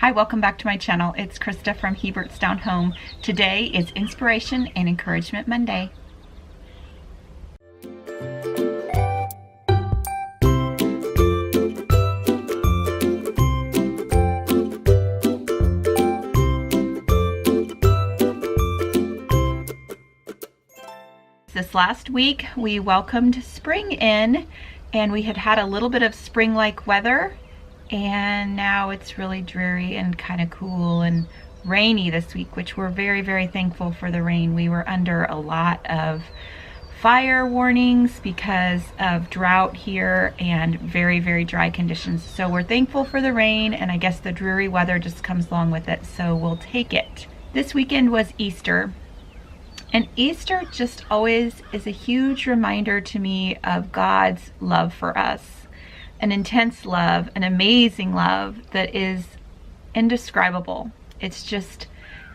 Hi, welcome back to my channel. It's Krista from Hebertstown Home. Today is Inspiration and Encouragement Monday. This last week we welcomed spring in, and we had a little bit of spring-like weather, and now it's really dreary and kind of cool and rainy this week, which we're very, very thankful for the rain. We were under a lot of fire warnings because of drought here and very, very dry conditions. So we're thankful for the rain, and I guess the dreary weather just comes along with it, so we'll take it. This weekend was Easter. And Easter just always is a huge reminder to me of God's love for us. An intense love, an amazing love that is indescribable. It's just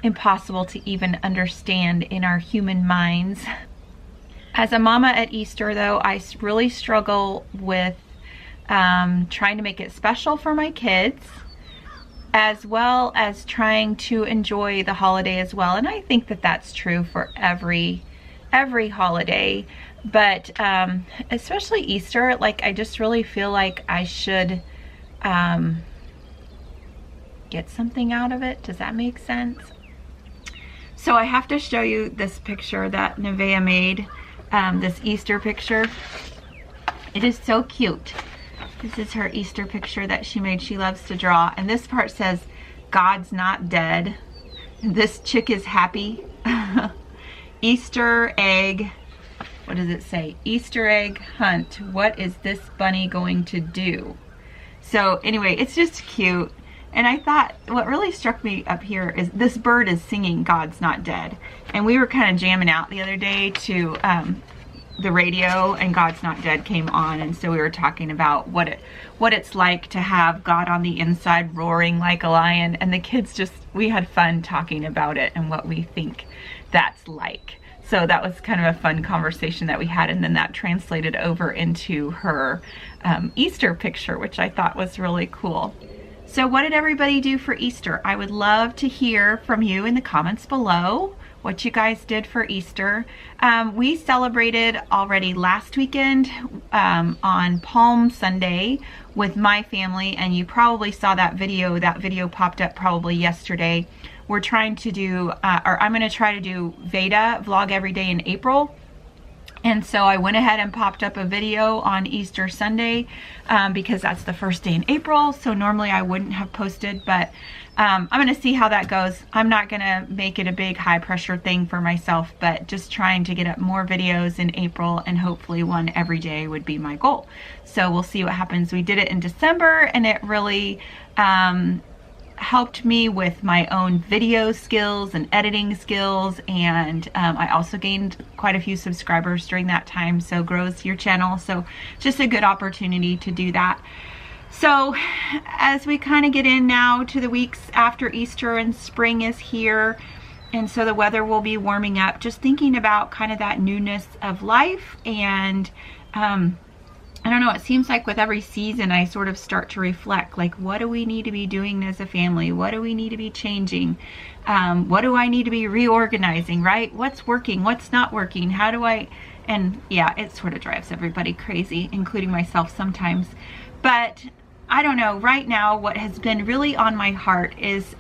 impossible to even understand in our human minds. As a mama at Easter, though, I really struggle with trying to make it special for my kids, as well as trying to enjoy the holiday as well. And I think that that's true for every holiday, but especially Easter. Like, I just really feel like I should get something out of it. Does that make sense? So I have to show you this picture that Nevaeh made, this Easter picture. It is so cute. This is her Easter picture that she made. She loves to draw. And this part says, "God's not dead. This chick is happy." Easter egg. What does it say? Easter egg hunt. What is this bunny going to do? So anyway, it's just cute. And I thought what really struck me up here is this bird is singing "God's not dead." And we were kind of jamming out the other day to the radio, and "God's Not Dead" came on, and so we were talking about what it's like to have God on the inside roaring like a lion, and the kids we had fun talking about it and what we think that's like. So that was kind of a fun conversation that we had, and then that translated over into her Easter picture, which I thought was really cool. So what did everybody do for Easter? I would love to hear from you in the comments below what you guys did for Easter. We celebrated already last weekend on Palm Sunday with my family, and you probably saw that video. That video popped up probably yesterday. We're trying to do, or I'm gonna try to do VEDA, vlog every day in April. And so I went ahead and popped up a video on Easter Sunday because that's the first day in April. So normally I wouldn't have posted, but I'm gonna see how that goes. I'm not gonna make it a big high pressure thing for myself, but just trying to get up more videos in April, and hopefully one every day would be my goal. So we'll see what happens. We did it in December, and it really helped me with my own video skills and editing skills, and I also gained quite a few subscribers during that time, so grows your channel. So just a good opportunity to do that. So as we kind of get in now to the weeks after Easter, and spring is here, and so the weather will be warming up, just thinking about kind of that newness of life. And I don't know, it seems like with every season I sort of start to reflect, like, what do we need to be doing as a family? What do we need to be changing? What do I need to be reorganizing, right? What's working? What's not working? How do I, and yeah, it sort of drives everybody crazy, including myself sometimes. But I don't know, right now what has been really on my heart is,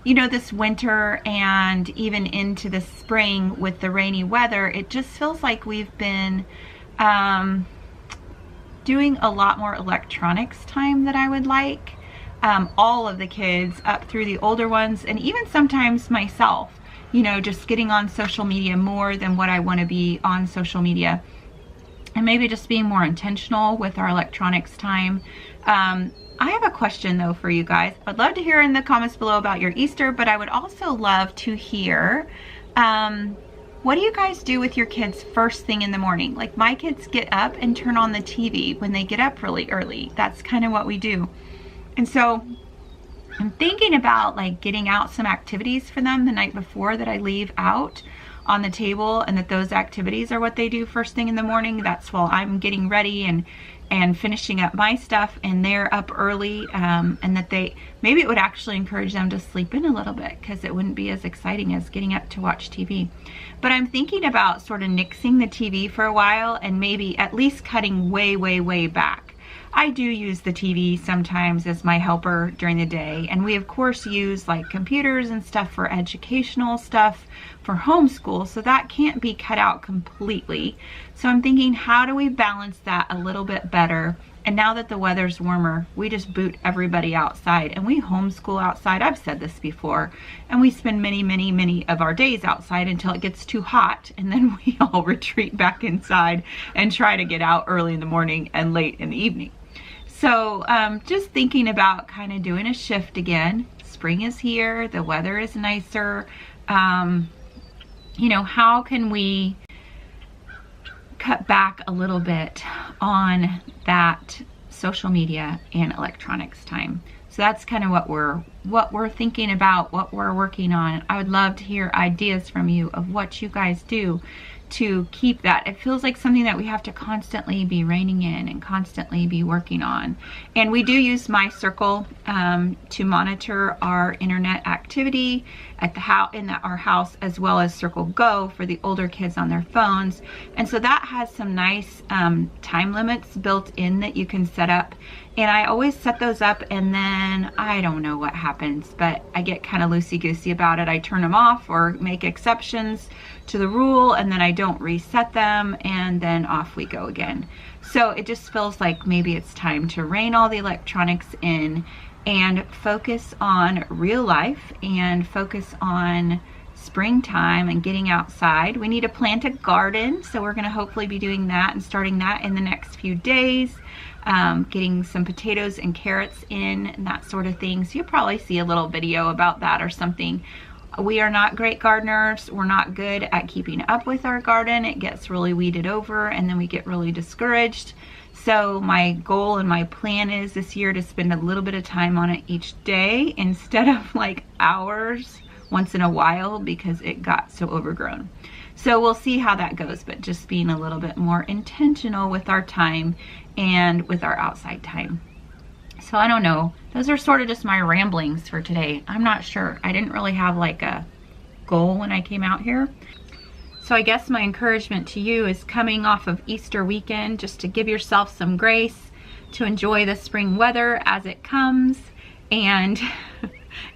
you know, this winter and even into the spring with the rainy weather, it just feels like we've been doing a lot more electronics time than I would like. All of the kids up through the older ones, and even sometimes myself, you know, just getting on social media more than what I want to be on social media, and maybe just being more intentional with our electronics time. I have a question though for you guys. I'd love to hear in the comments below about your Easter, but I would also love to hear what do you guys do with your kids first thing in the morning? Like, my kids get up and turn on the TV when they get up really early. That's kind of what we do. And so I'm thinking about like getting out some activities for them the night before that I leave out on the table, and that those activities are what they do first thing in the morning. That's while I'm getting ready and finishing up my stuff, and they're up early, and that maybe it would actually encourage them to sleep in a little bit, because it wouldn't be as exciting as getting up to watch TV. But I'm thinking about sort of nixing the TV for a while, and maybe at least cutting way, way, way back. I do use the TV sometimes as my helper during the day, and we of course use like computers and stuff for educational stuff for homeschool, so that can't be cut out completely. So I'm thinking, how do we balance that a little bit better? And now that the weather's warmer, we just boot everybody outside, and we homeschool outside. I've said this before, and we spend many, many, many of our days outside until it gets too hot, and then we all retreat back inside and try to get out early in the morning and late in the evening. So just thinking about kind of doing a shift again. Spring is here, the weather is nicer. You know, how can we cut back a little bit on that social media and electronics time? So that's kind of what we're thinking about, what we're working on. I would love to hear ideas from you of what you guys do to keep that. It feels like something that we have to constantly be reining in and constantly be working on. And we do use My Circle to monitor our internet activity at the house, in our house, as well as Circle Go for the older kids on their phones. And so that has some nice time limits built in that you can set up. And I always set those up, and then I don't know what happens, but I get kind of loosey-goosey about it. I turn them off or make exceptions to the rule, and then I don't reset them, and then off we go again. So it just feels like maybe it's time to rein all the electronics in and focus on real life and focus on springtime and getting outside. We need to plant a garden, so we're going to hopefully be doing that and starting that in the next few days. Getting some potatoes and carrots in and that sort of thing. So you'll probably see a little video about that or something. We are not great gardeners. We're not good at keeping up with our garden. It gets really weeded over, and then we get really discouraged. So my goal and my plan is this year to spend a little bit of time on it each day instead of like hours once in a while, because it got so overgrown. So we'll see how that goes, but just being a little bit more intentional with our time and with our outside time. So I don't know. Those are sort of just my ramblings for today. I'm not sure. I didn't really have like a goal when I came out here. So I guess my encouragement to you is, coming off of Easter weekend, just to give yourself some grace to enjoy the spring weather as it comes. And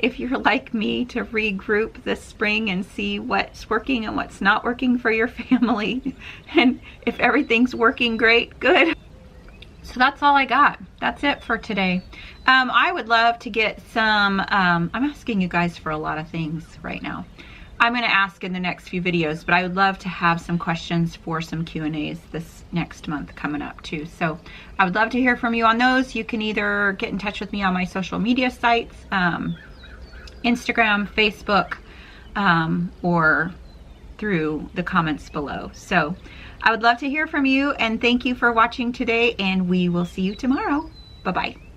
if you're like me, to regroup this spring and see what's working and what's not working for your family. And if everything's working great, good. So that's all I got. That's it for today. I would love to get some, I'm asking you guys for a lot of things right now. I'm going to ask in the next few videos, but I would love to have some questions for some Q&As this next month coming up too. So I would love to hear from you on those. You can either get in touch with me on my social media sites, Instagram, Facebook, or through the comments below. So I would love to hear from you, and thank you for watching today, and we will see you tomorrow. Bye-bye.